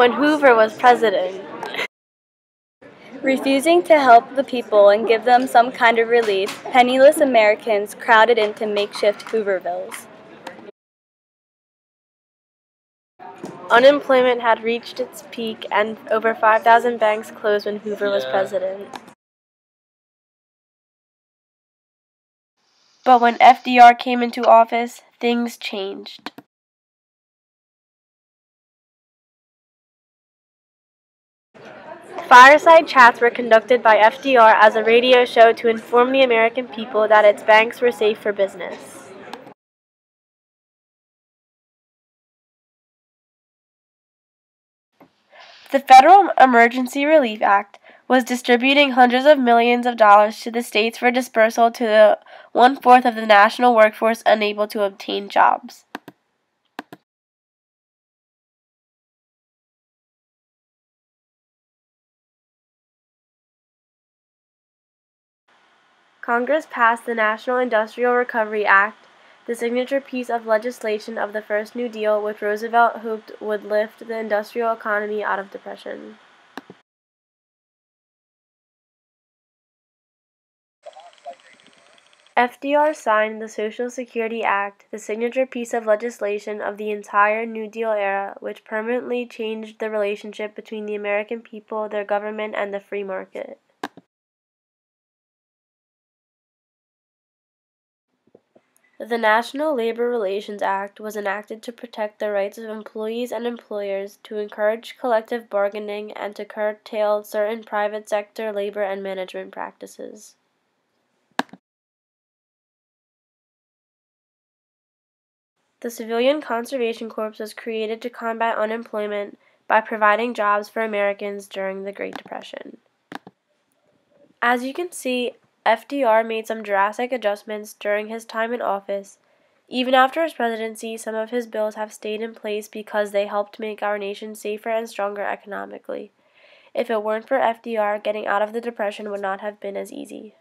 when Hoover was president. Refusing to help the people and give them some kind of relief, penniless Americans crowded into makeshift Hoovervilles. Unemployment had reached its peak and over 5,000 banks closed when Hoover was president. But when FDR came into office, things changed. Fireside chats were conducted by FDR as a radio show to inform the American people that its banks were safe for business. The Federal Emergency Relief Act was distributing hundreds of millions of dollars to the states for dispersal to the one-fourth of the national workforce unable to obtain jobs. Congress passed the National Industrial Recovery Act, the signature piece of legislation of the first New Deal, which Roosevelt hoped would lift the industrial economy out of depression. FDR signed the Social Security Act, the signature piece of legislation of the entire New Deal era, which permanently changed the relationship between the American people, their government, and the free market. The National Labor Relations Act was enacted to protect the rights of employees and employers, to encourage collective bargaining, and to curtail certain private sector labor and management practices. The Civilian Conservation Corps was created to combat unemployment by providing jobs for Americans during the Great Depression. As you can see, FDR made some drastic adjustments during his time in office. Even after his presidency, some of his bills have stayed in place because they helped make our nation safer and stronger economically. If it weren't for FDR, getting out of the Depression would not have been as easy.